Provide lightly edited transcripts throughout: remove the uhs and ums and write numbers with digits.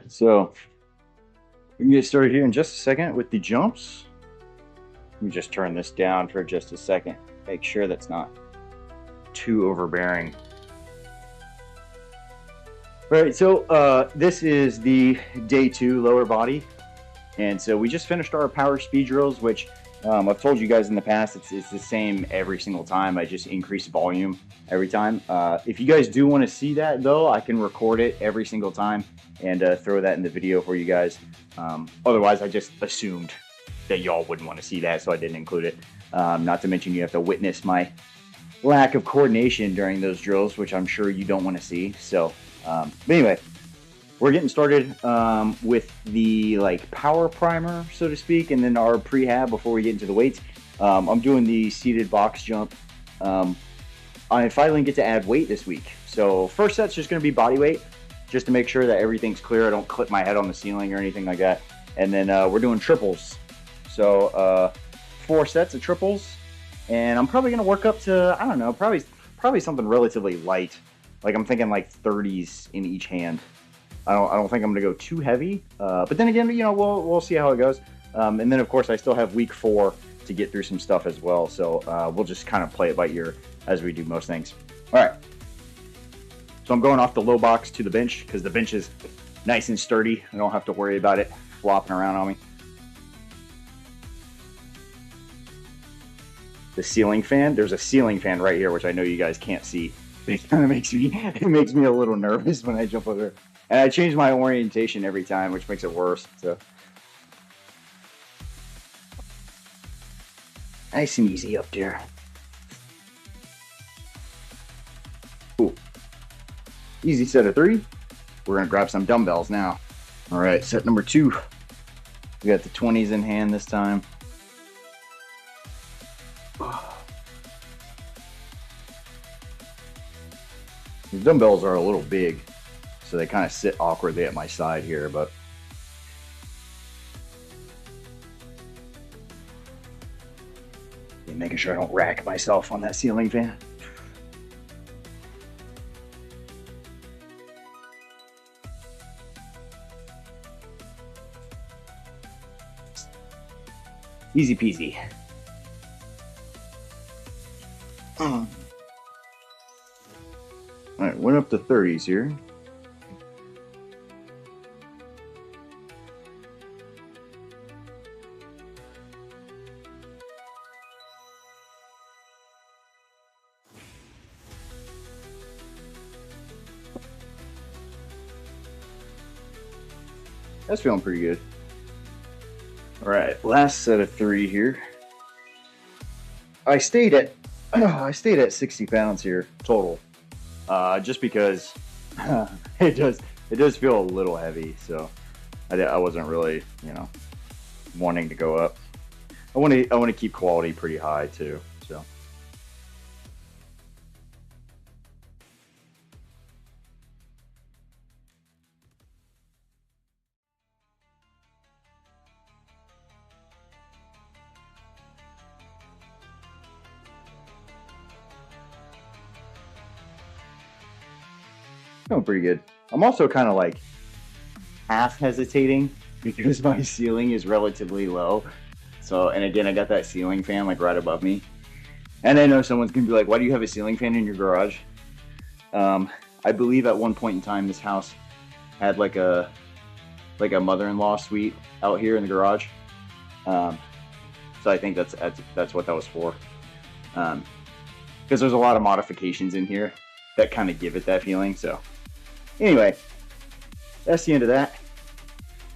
So we can get started here in just a second with the jumps. Let me just turn this down for just a second. Make sure that's not too overbearing. All right, so this is the day 2 lower body. And so we just finished our power speed drills, which I've told you guys in the past, it's the same every single time. I just increase volume every time. If you guys do want to see that, though, I can record it every single time and throw that in the video for you guys. Otherwise, I just assumed that y'all wouldn't want to see that, so I didn't include it. Not to mention you have to witness my lack of coordination during those drills, which I'm sure you don't want to see. So, but anyway, we're getting started with the power primer, so to speak, and then our prehab before we get into the weights. I'm doing the seated box jump. I finally get to add weight this week. So first set's just going to be body weight, just to make sure that everything's clear. I don't clip my head on the ceiling or anything like that. And then we're doing triples. So 4 sets of triples, and I'm probably going to work up to, I don't know, probably something relatively light. Like I'm thinking like 30s in each hand. I don't think I'm gonna go too heavy, but then again, you know, we'll see how it goes. And then of course I still have week 4 to get through some stuff as well. So we'll just kind of play it by ear as we do most things. All right. So I'm going off the low box to the bench because the bench is nice and sturdy. I don't have to worry about it flopping around on me. The ceiling fan. There's a ceiling fan right here, which I know you guys can't see. It kind of makes me a little nervous when I jump over. And I change my orientation every time, which makes it worse. So nice and easy up there. Cool. Easy set of 3. We're gonna grab some dumbbells now. All right, set number 2. We got the 20s in hand this time. These dumbbells are a little big, so they kind of sit awkwardly at my side here, but making sure I don't rack myself on that ceiling fan. Easy peasy. All right, went up to 30s here. That's feeling pretty good. All right, last set of 3 here. I stayed at 60 pounds here total, just because it does feel a little heavy. So I wasn't really, you know, wanting to go up. I want to keep quality pretty high too. So. Feeling pretty good. I'm also kind of like half hesitating because my ceiling is relatively low. So, and again, I got that ceiling fan like right above me. And I know someone's gonna be like, why do you have a ceiling fan in your garage? I believe at one point in time, this house had like a mother-in-law suite out here in the garage. So I think that's what that was for. Because there's a lot of modifications in here that kind of give it that feeling. So anyway, that's the end of that.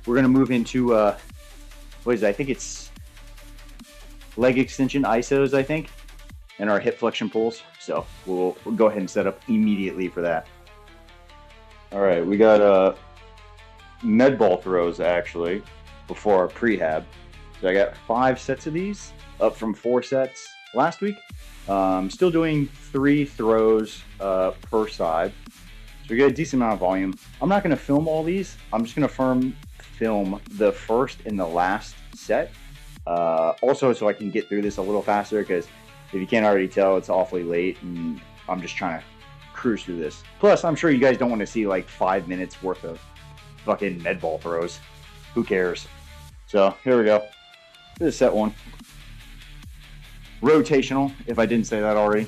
We're gonna move into what is it? I think it's leg extension isos, I think, and our hip flexion pulls. So we'll go ahead and set up immediately for that. All right, we got med ball throws actually before our prehab. So I got 5 sets of these, up from 4 sets last week. Still doing 3 throws per side. So we get a decent amount of volume. I'm not going to film all these. I'm just going to film the first and the last set. Also, so I can get through this a little faster, because if you can't already tell, it's awfully late and I'm just trying to cruise through this. Plus, I'm sure you guys don't want to see like 5 minutes worth of fucking med ball throws. Who cares? So here we go. This is set 1. Rotational, if I didn't say that already.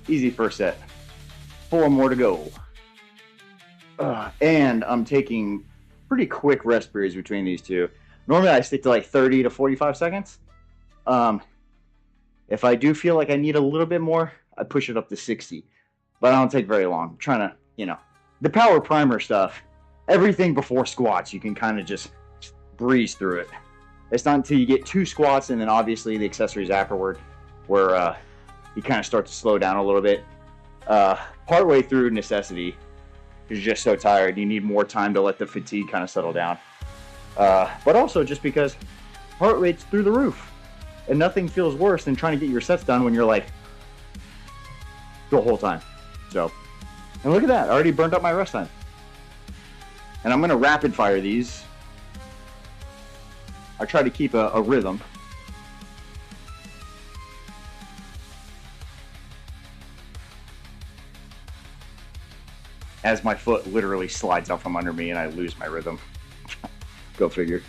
Easy first set. 4 more to go. And I'm taking pretty quick rest periods between these two. Normally I stick to like 30 to 45 seconds. If I do feel like I need a little bit more, I push it up to 60. But I don't take very long. I'm trying to, you know, the power primer stuff, everything before squats, you can kind of just breeze through it. It's not until you get 2 squats and then obviously the accessories afterward where you kind of start to slow down a little bit. Partway through necessity, you're just so tired, you need more time to let the fatigue kind of settle down. But also just because heart rate's through the roof, and nothing feels worse than trying to get your sets done when you're like the whole time. So, and look at that, I already burned up my rest time. And I'm gonna rapid fire these. I try to keep a rhythm. As my foot literally slides out from under me and I lose my rhythm. Go figure.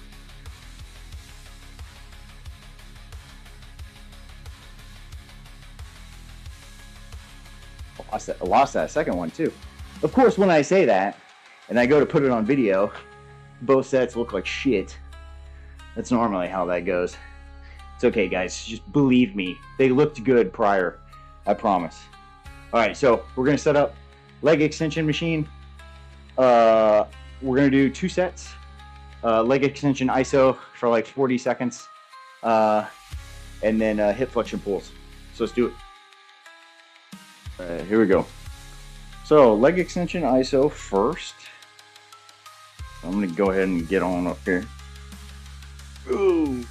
I lost that second one too. Of course, when I say that and I go to put it on video, both sets look like shit. That's normally how that goes. It's okay, guys. Just believe me. They looked good prior. I promise. All right, so we're going to set up leg extension machine. We're going to do 2 sets. Leg extension ISO for like 40 seconds. And then hip flexion pulls. So let's do it. All right, here we go. So leg extension ISO first. I'm going to go ahead and get on up here. Ooh.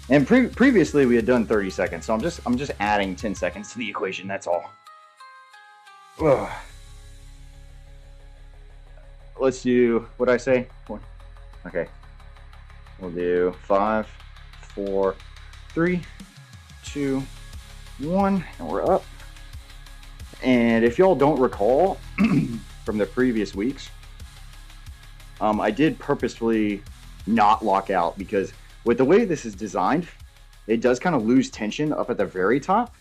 And previously we had done 30 seconds, so I'm just adding 10 seconds to the equation. That's all. Ugh. Let's do what I say. Okay, we'll do 5, 4, 3, 2, 1, and we're up. And if y'all don't recall from the previous weeks, I did purposefully not lock out because with the way this is designed, it does kind of lose tension up at the very top.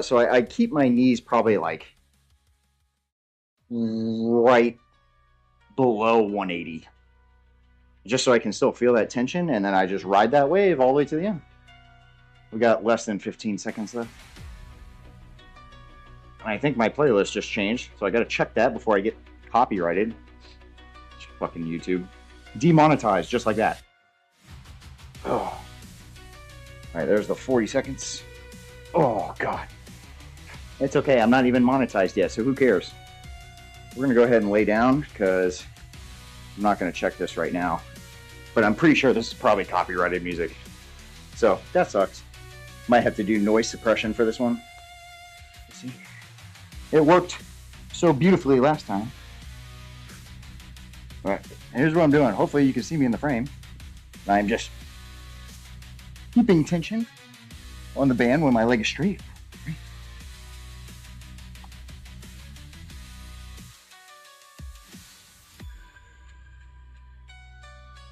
So I keep my knees probably like right below 180, just so I can still feel that tension, and then I just ride that wave all the way to the end. We got less than 15 seconds left. And I think my playlist just changed, so I gotta check that before I get copyrighted. Fucking YouTube. Demonetized just like that. Oh. All right, there's the 40 seconds. Oh, God. It's okay, I'm not even monetized yet, so who cares? We're gonna go ahead and lay down because I'm not gonna check this right now. But I'm pretty sure this is probably copyrighted music. So that sucks. Might have to do noise suppression for this one. Let's see. It worked so beautifully last time. All right, here's what I'm doing. Hopefully you can see me in the frame. I'm just keeping tension on the band when my leg is straight.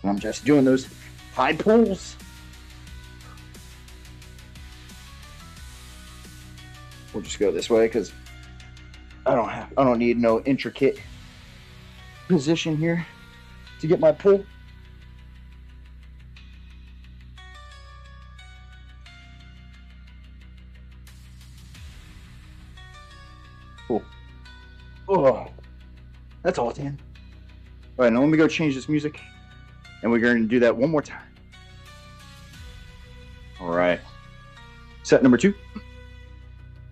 And I'm just doing those high pulls. We'll just go this way because I don't need no intricate position here to get my pull. Cool. Oh, that's all, Dan. All right, now let me go change this music, and we're going to do that one more time. All right, set number 2.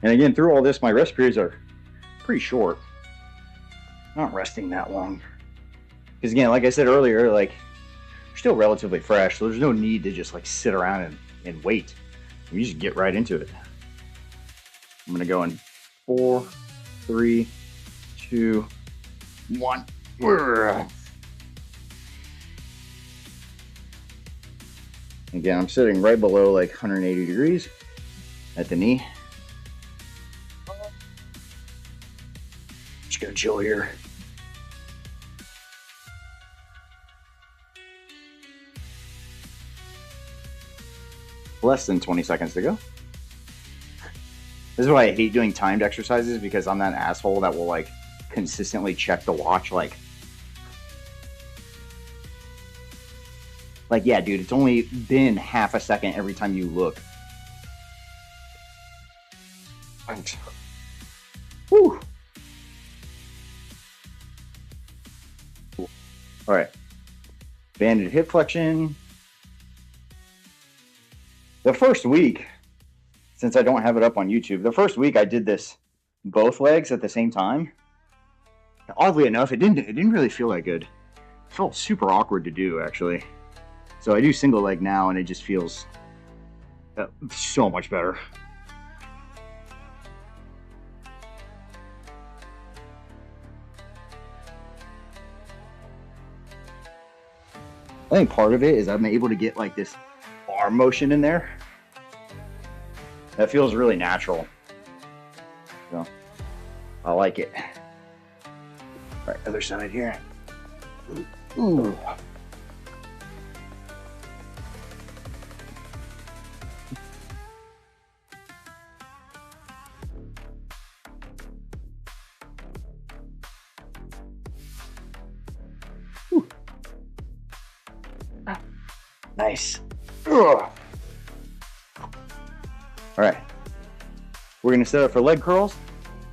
And again, through all this, my rest periods are pretty short. Not resting that long. Because again, like I said earlier, like, you're still relatively fresh, so there's no need to just like sit around and wait. You just get right into it. I'm gonna go in 4, 3, 2, 1. Again, I'm sitting right below like 180 degrees at the knee. Just gonna chill here. Less than 20 seconds to go. This is why I hate doing timed exercises, because I'm that asshole that will like consistently check the watch like, yeah, dude, it's only been half a second every time you look. Whew. Cool. All right. Banded hip flexion. The first week, since I don't have it up on YouTube, the first week I did this both legs at the same time. Oddly enough, it didn't really feel that good. It felt super awkward to do, actually. So I do single leg now, and it just feels so much better. I think part of it is I'm able to get like this arm motion in there. That feels really natural. So I like it. All right, other side here. Ooh. Ooh. Nice. Ugh. All right, we're gonna set up for leg curls.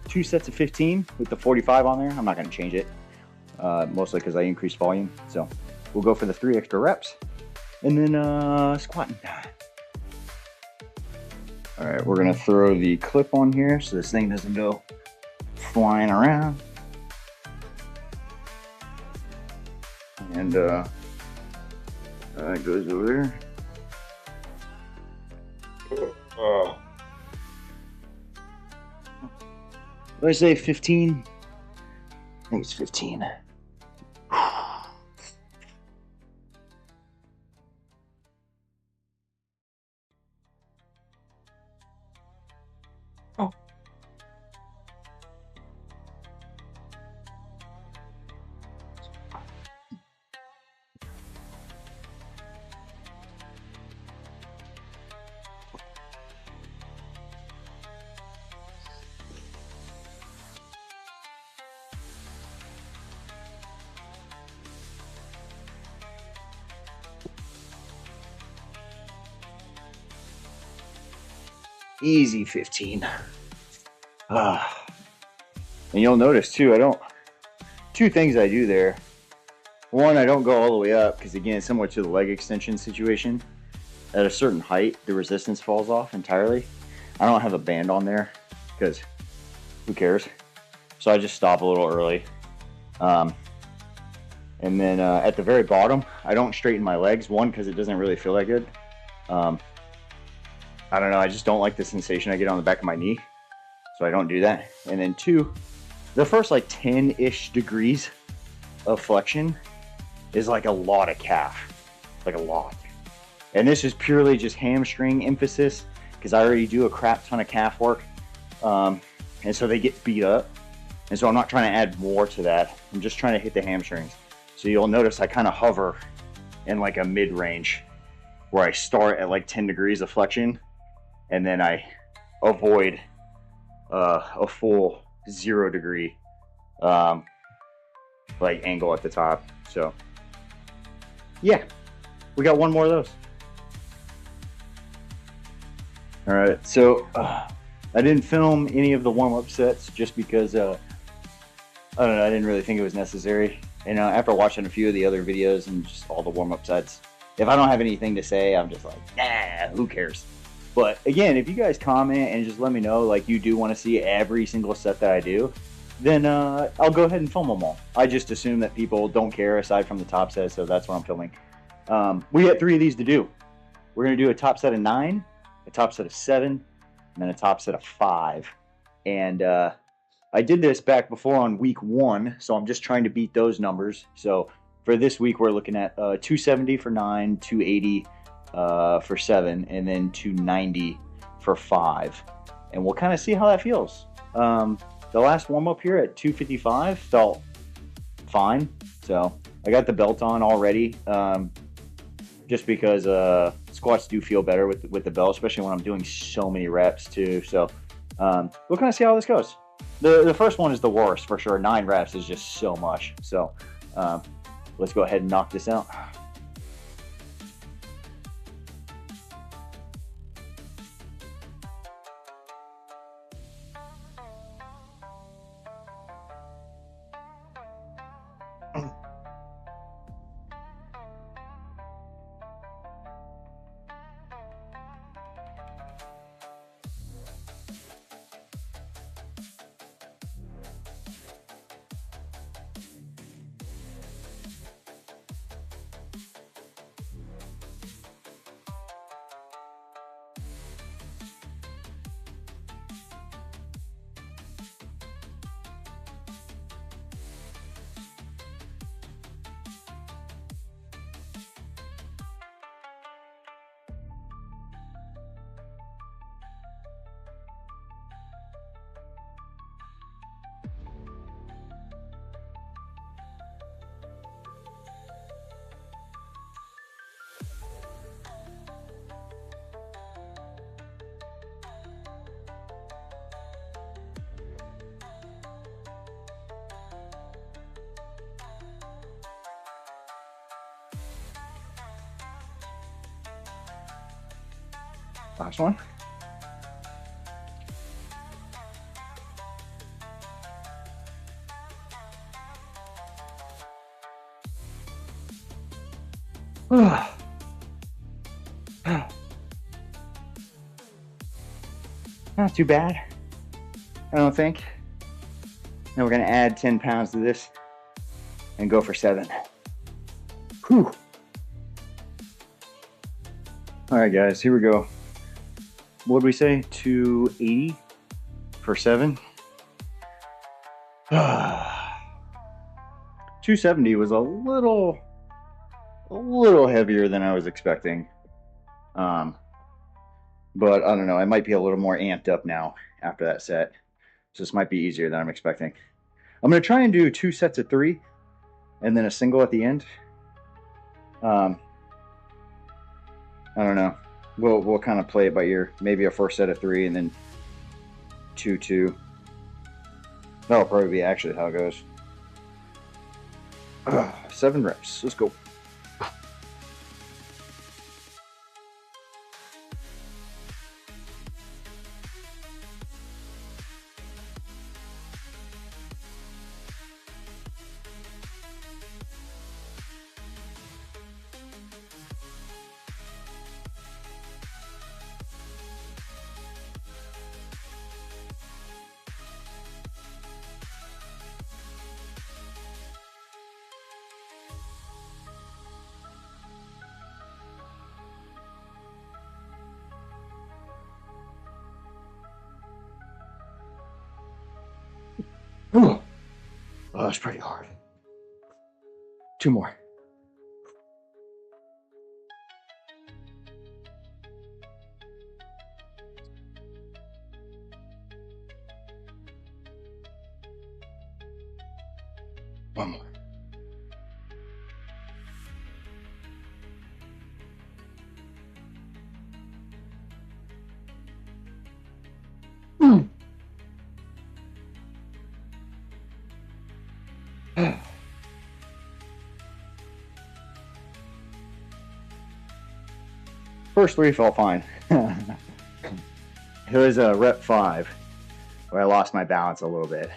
2 sets of 15 with the 45 on there. I'm not gonna change it, mostly because I increased volume. So we'll go for the 3 extra reps, and then squatting. All right, we're gonna throw the clip on here so this thing doesn't go flying around. And it goes over there. Oh. What did I say, 15? I think it's 15. Oh. Easy 15. And you'll notice too, two things I do there. One, I don't go all the way up because, again, similar to the leg extension situation, at a certain height, the resistance falls off entirely. I don't have a band on there because who cares? So I just stop a little early. And then at the very bottom, I don't straighten my legs. One, because it doesn't really feel that good. I don't know, I just don't like the sensation I get on the back of my knee, so I don't do that. And then 2, the first like 10-ish degrees of flexion is like a lot of calf, like a lot. And this is purely just hamstring emphasis because I already do a crap ton of calf work, and so they get beat up. And so I'm not trying to add more to that. I'm just trying to hit the hamstrings. So you'll notice I kind of hover in like a mid-range where I start at like 10 degrees of flexion, and then I avoid a full 0 degree like angle at the top. So yeah, we got one more of those. All right, so I didn't film any of the warm-up sets just because I don't know, I didn't really think it was necessary. And after watching a few of the other videos and just all the warm-up sets, if I don't have anything to say, I'm just like, nah, who cares? But again, if you guys comment and just let me know, like, you do want to see every single set that I do, then I'll go ahead and film them all. I just assume that people don't care aside from the top set, so that's what I'm filming. We got 3 of these to do. We're going to do a top set of 9, a top set of 7, and then a top set of 5. And I did this back before on week 1, so I'm just trying to beat those numbers. So for this week, we're looking at 270 for 9, 280 for 7, and then 290 for 5. And we'll kind of see how that feels. The last warm up here at 255 felt fine. So I got the belt on already, just because squats do feel better with the belt, especially when I'm doing so many reps too. So we'll kind of see how this goes. The first one is the worst for sure. 9 reps is just so much. So let's go ahead and knock this out. Last one. Not too bad, I don't think. Now we're going to add 10 pounds to this and go for 7. Whew. All right, guys, here we go. What did we say? 280 for 7. 270 was a little heavier than I was expecting. But I don't know, I might be a little more amped up now after that set. So this might be easier than I'm expecting. I'm going to try and do 2 sets of 3 and then a single at the end. I don't know. We'll kind of play it by ear. Maybe a first set of 3 and then 2-2. That'll probably be actually how it goes. 7 reps. Let's go. Oh, that's pretty hard. 2 more. One more. First 3 felt fine. It was rep 5 where I lost my balance a little bit.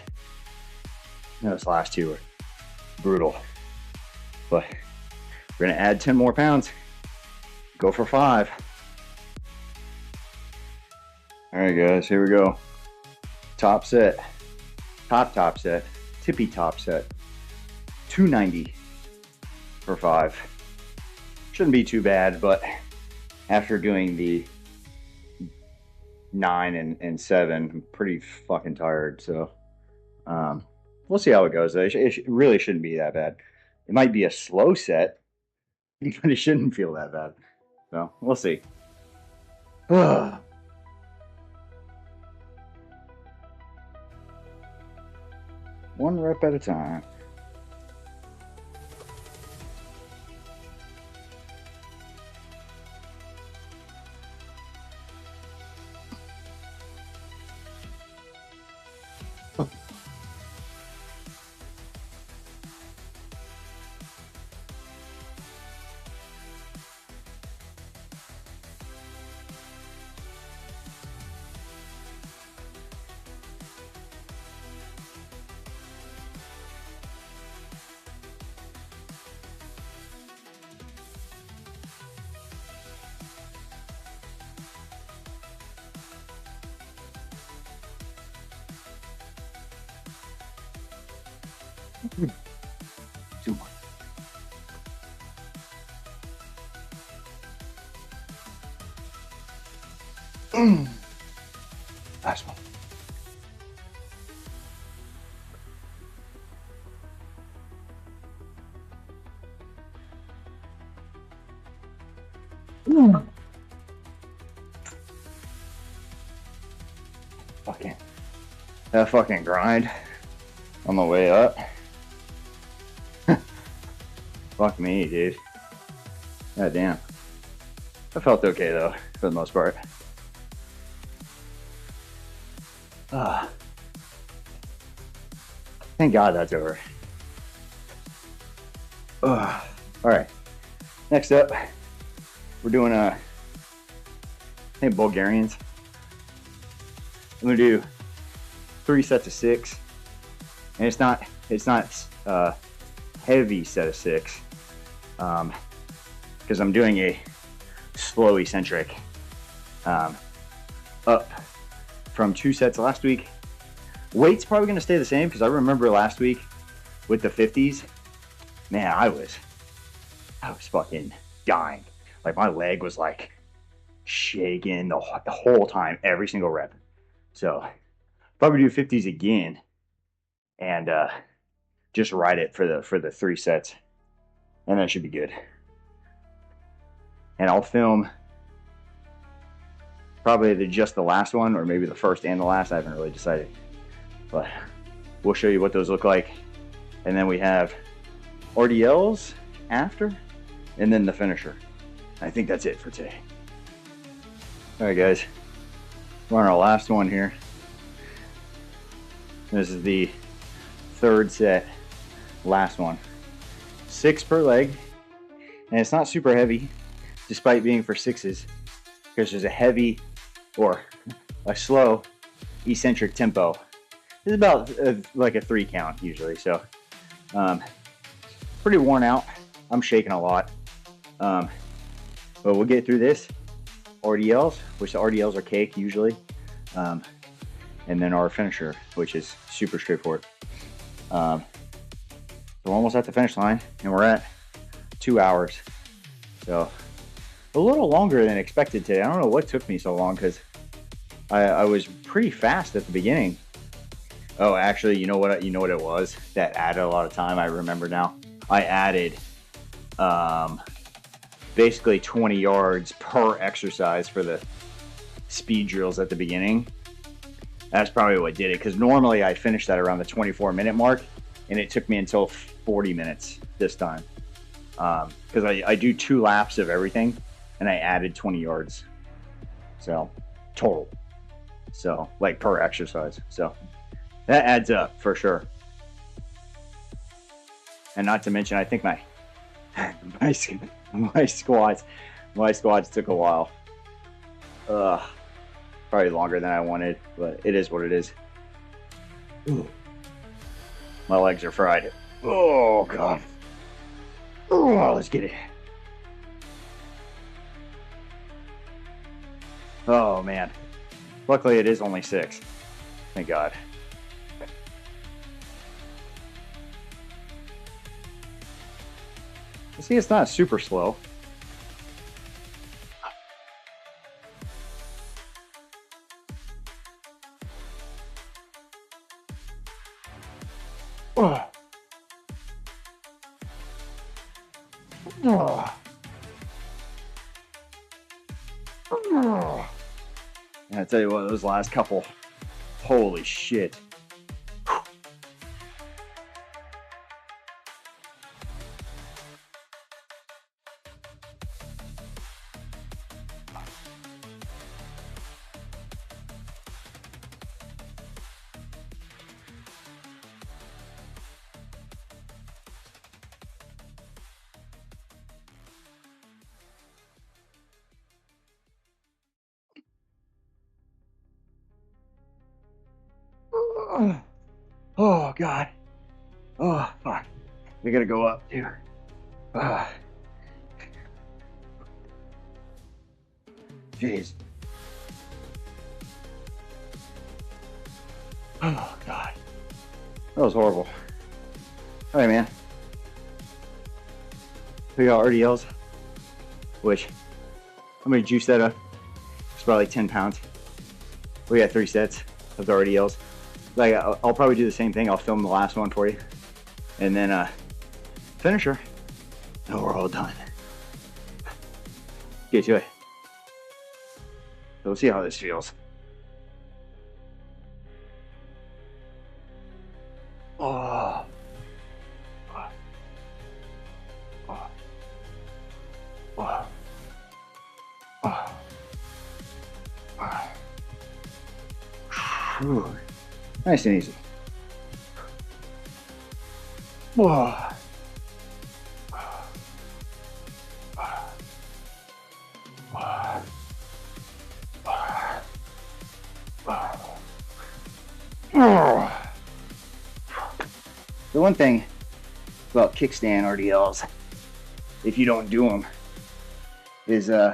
Those last 2 were brutal. But we're going to add 10 more pounds. Go for 5. All right, guys, here we go. Top set. Top set. Tippy top set. 290 for 5. Shouldn't be too bad, but after doing the 9 and 7, I'm pretty fucking tired. So We'll see how it goes. It really shouldn't be that bad. It might be a slow set, but it shouldn't feel that bad. So we'll see. One rep at a time. Too much. Last one. That fucking grind on the way up. Fuck me, dude. God damn. I felt okay though, for the most part. Thank God that's over. All right. Next up, we're doing I think Bulgarians. I'm gonna do 3 sets of 6, and it's not heavy set of 6, because I'm doing a slow eccentric up from 2 sets last week. Weight's probably gonna stay the same because I remember last week with the 50s, man, I was fucking dying. Like my leg was like shaking the whole time, every single rep. So probably do 50s again and just ride it for the 3 sets, and that should be good. And I'll film probably just the last one, or maybe the first and the last. I haven't really decided, but we'll show you what those look like. And then we have RDLs after, and then the finisher. I think that's it for today. All right, guys, we're on our last one here. This is the 3rd set, last one. 6 per leg, and it's not super heavy, despite being for 6s, because there's a heavy or a slow eccentric tempo. It's about like a 3 count usually, so pretty worn out. I'm shaking a lot, but we'll get through this. RDLs, which the RDLs are cake usually, and then our finisher, which is super straightforward. So we're almost at the finish line, and we're at 2 hours. So a little longer than expected today. I don't know what took me so long, because I was pretty fast at the beginning. Oh, actually, you know what it was that added a lot of time? I remember now. I added basically 20 yards per exercise for the speed drills at the beginning. That's probably what did it, because normally I finish that around the 24-minute mark, and it took me until 40 minutes this time, because I do 2 laps of everything, and I added 20 yards, so total, so like per exercise. So that adds up for sure. And not to mention, I think my squats took a while. Probably longer than I wanted, but it is what it is. Ooh. My legs are fried. Oh God. Oh, let's get it. Oh man. Luckily it is only 6. Thank God. See, it's not super slow. Oh. Oh. Oh. And I tell you what, those last couple, holy shit. Oh, God. Oh, fuck. We gotta go up, too. Jeez. Oh, God. That was horrible. All right, man. We got RDLs, which I'm gonna juice that up. It's probably like 10 pounds. We got 3 sets of the RDLs. Like, I'll probably do the same thing. I'll film the last one for you, and then finisher. And we're all done. Get to it. So we'll see how this feels. Oh. Oh. Oh. Oh. Oh. Nice and easy. Whoa. The one thing about kickstand RDLs, if you don't do them, is you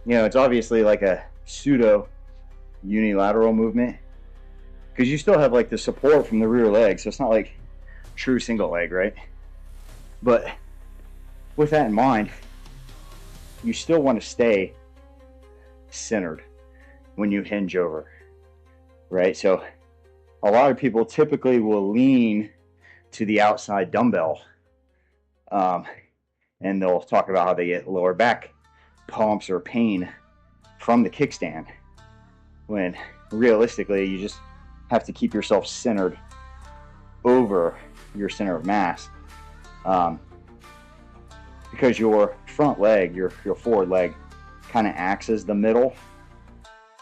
know, it's obviously like a pseudo unilateral movement, because you still have like the support from the rear leg, so it's not like true single leg, right? But with that in mind, you still want to stay centered when you hinge over, right? So a lot of people typically will lean to the outside dumbbell, and they'll talk about how they get lower back pumps or pain from the kickstand, when realistically you just have to keep yourself centered over your center of mass, because your front leg, your forward leg, kind of acts as the middle,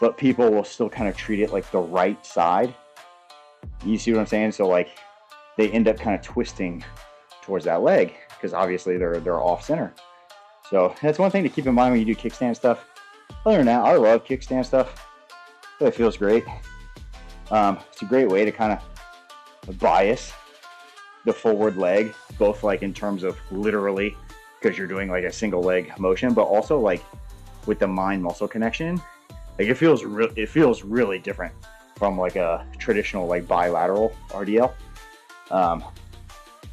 but people will still kind of treat it like the right side. You see what I'm saying? So like they end up kind of twisting towards that leg because obviously they're off center. So that's one thing to keep in mind when you do kickstand stuff. Other than that, I love kickstand stuff. It feels great. It's a great way to kind of bias the forward leg, both like in terms of literally because you're doing like a single leg motion, but also like with the mind muscle connection. Like it feels really different from like a traditional like bilateral RDL.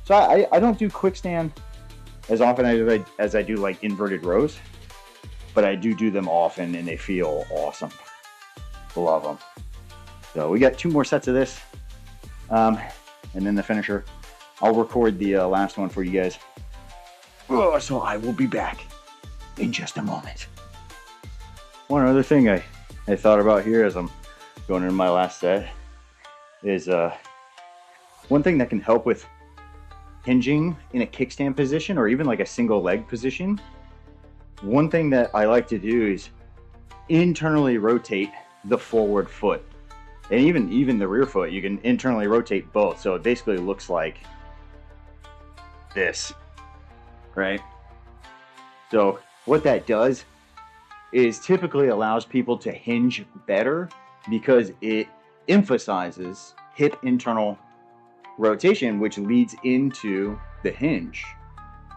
So I don't do quick stand as often as I do like inverted rows, but I do them often and they feel awesome. Love them. So we got 2 more sets of this, and then the finisher. I'll record the last one for you guys. Oh, so I will be back in just a moment. One other thing I thought about here as I'm going into my last set is one thing that can help with hinging in a kickstand position or even like a single leg position. One thing that I like to do is internally rotate the forward foot, and even the rear foot. You can internally rotate both, so it basically looks like this, right? So what that does is typically allows people to hinge better because it emphasizes hip internal rotation, which leads into the hinge,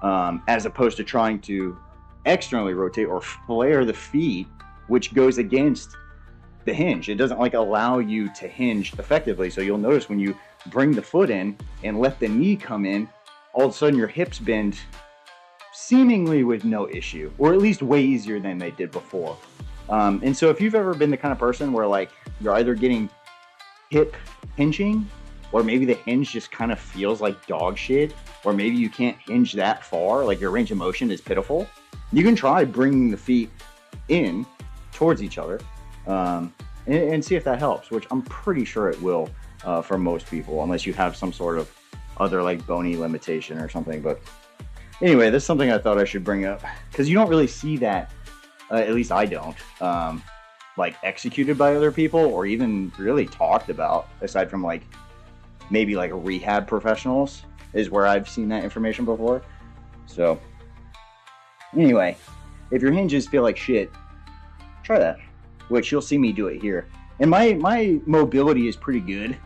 as opposed to trying to externally rotate or flare the feet, which goes against the hinge. It doesn't like allow you to hinge effectively. So you'll notice when you bring the foot in and let the knee come in, all of a sudden your hips bend seemingly with no issue, or at least way easier than they did before. And so if you've ever been the kind of person where like you're either getting hip hinging or maybe the hinge just kind of feels like dog shit, or maybe you can't hinge that far, like your range of motion is pitiful, you can try bringing the feet in towards each other and see if that helps, which I'm pretty sure it will for most people, unless you have some sort of other like bony limitation or something. But anyway, that's something I thought I should bring up because you don't really see that, at least I don't, like executed by other people or even really talked about, aside from like maybe like rehab professionals is where I've seen that information before. So anyway, if your hinges feel like shit, try that, which you'll see me do it here. And my mobility is pretty good,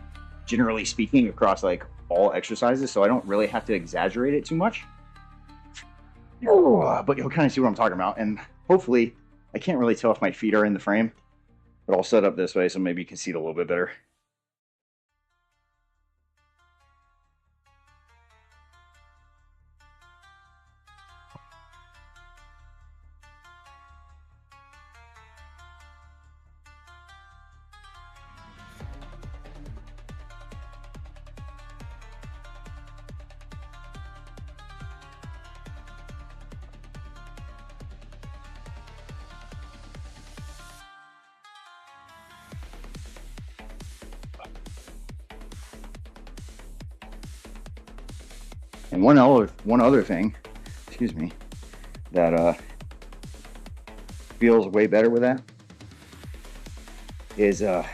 generally speaking, across like all exercises, so I don't really have to exaggerate it too much. But you'll kind of see what I'm talking about, and hopefully, I can't really tell if my feet are in the frame, but I'll set up this way so maybe you can see it a little bit better. And one other thing, excuse me, that feels way better with that is God,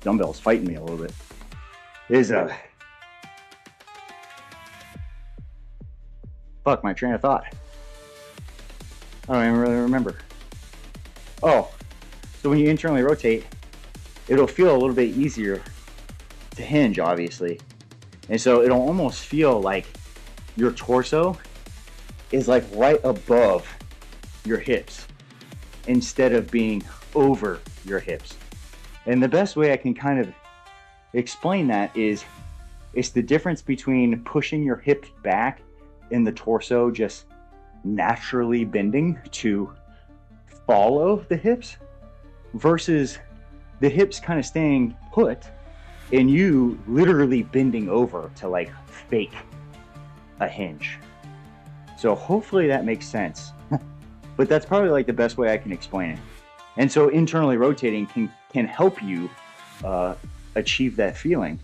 dumbbells fighting me a little bit. Is fuck my train of thought. I don't even really remember. Oh, so when you internally rotate, it'll feel a little bit easier to hinge, obviously. And so it'll almost feel like your torso is like right above your hips instead of being over your hips. And the best way I can kind of explain that is it's the difference between pushing your hips back and the torso just naturally bending to follow the hips versus the hips kind of staying put and you literally bending over to like fake a hinge. So hopefully that makes sense. But that's probably like the best way I can explain it. And so internally rotating can help you achieve that feeling.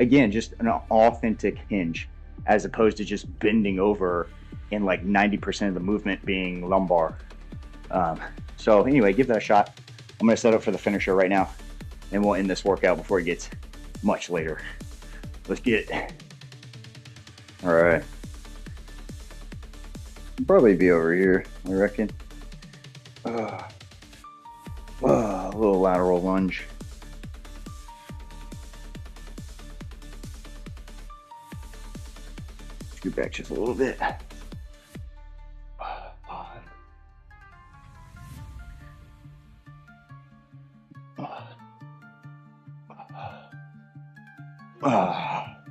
Again, just an authentic hinge as opposed to just bending over and like 90% of the movement being lumbar. So anyway, give that a shot. I'm going to set up for the finisher right now, and we'll end this workout before it gets much later. Let's get it. All right. Probably be over here, I reckon. A little lateral lunge. Scoot back just a little bit.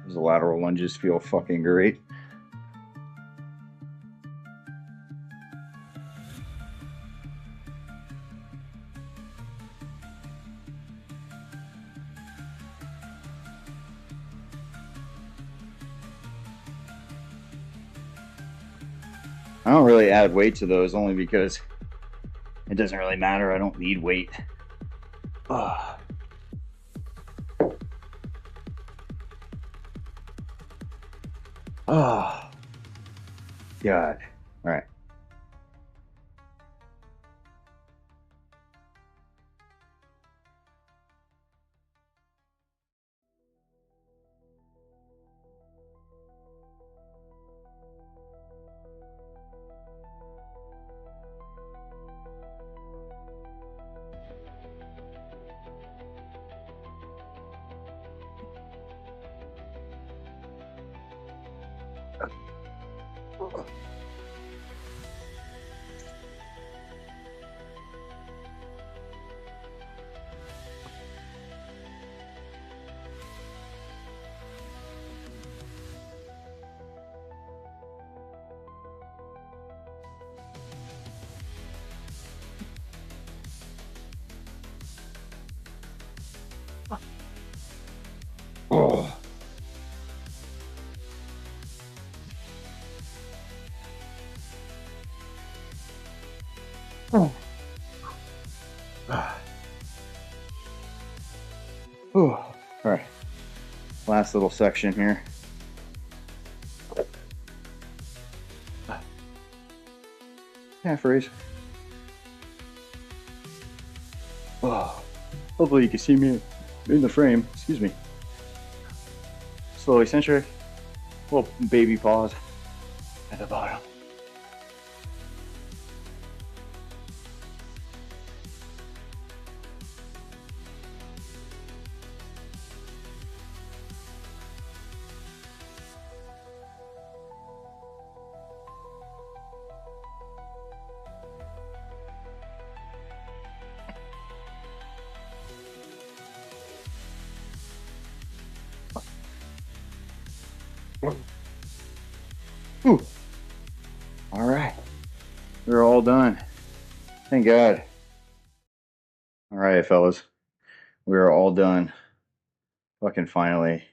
Those lateral lunges feel fucking great. I don't really add weight to those only because it doesn't really matter. I don't need weight. Oh, God. All right. Oh. All right, last little section here. Half raise. Oh, hopefully you can see me in the frame. Excuse me. Slow eccentric. Little baby pause at the bottom. Ooh. All right, we're all done. Thank God. All right, fellas, we're all done. Fucking finally.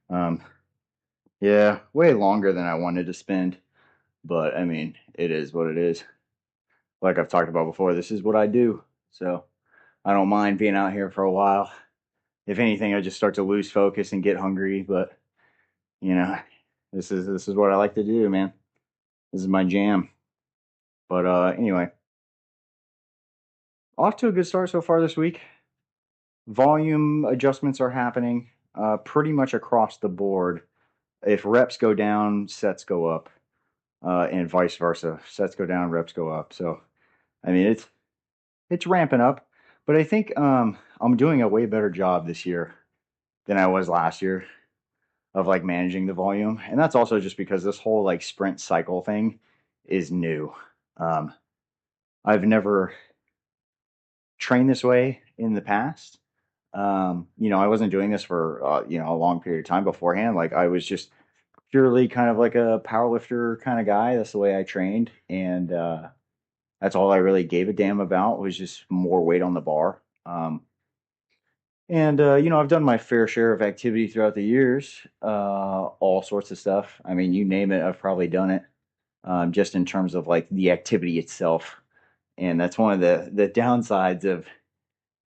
Um, yeah, way longer than I wanted to spend, but I mean, it is what it is. Like I've talked about before, this is what I do, so I don't mind being out here for a while. If anything, I just start to lose focus and get hungry, but you know, this is what I like to do, man. This is my jam. But anyway, off to a good start so far this week. Volume adjustments are happening pretty much across the board. If reps go down, sets go up, and vice versa. Sets go down, reps go up. So, I mean, it's ramping up, but I think I'm doing a way better job this year than I was last year of like managing the volume, and that's also just because this whole like sprint cycle thing is new. Um, I've never trained this way in the past. I wasn't doing this for a long period of time beforehand. Like I was just purely kind of like a powerlifter kind of guy. That's the way I trained, and that's all I really gave a damn about was just more weight on the bar. And I've done my fair share of activity throughout the years, all sorts of stuff. I mean, you name it, I've probably done it. Just in terms of like the activity itself, and that's one of the downsides of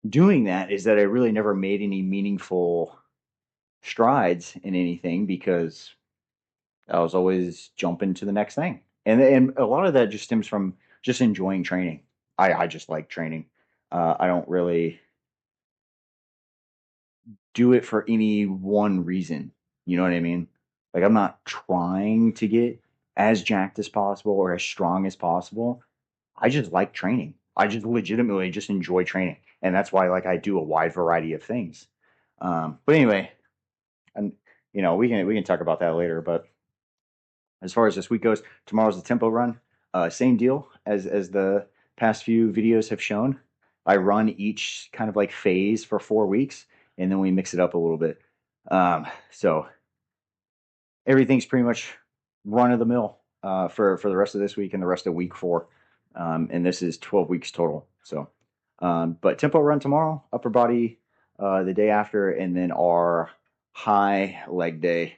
doing that is that I really never made any meaningful strides in anything because I was always jumping to the next thing. And a lot of that just stems from just enjoying training. I just like training. I don't really do it for any one reason. You know what I mean? Like I'm not trying to get as jacked as possible or as strong as possible. I just like training. I just legitimately just enjoy training. And that's why like I do a wide variety of things. But anyway, and we can talk about that later. But as far as this week goes, tomorrow's the tempo run. Same deal as the past few videos have shown. I run each kind of like phase for 4 weeks, and then we mix it up a little bit. So everything's pretty much run of the mill for the rest of this week and the rest of week 4. And this is 12 weeks total. So, but tempo run tomorrow, upper body the day after, and then our high leg day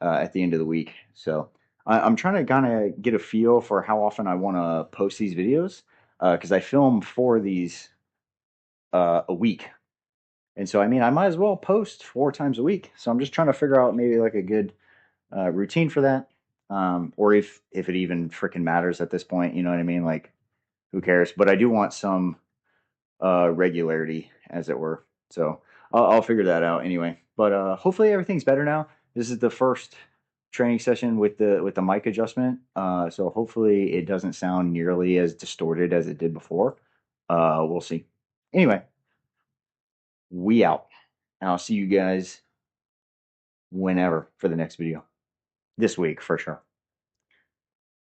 at the end of the week. So I'm trying to kind of get a feel for how often I want to post these videos because I film 4 of these a week. And so, I mean, I might as well post 4 times a week. So I'm just trying to figure out maybe like a good routine for that. Or if it even freaking matters at this point, you know what I mean? Like, who cares? But I do want some regularity, as it were. So I'll figure that out anyway. But hopefully everything's better now. This is the first training session with the mic adjustment. So hopefully it doesn't sound nearly as distorted as it did before. We'll see. Anyway, we out. And I'll see you guys whenever for the next video. This week for sure.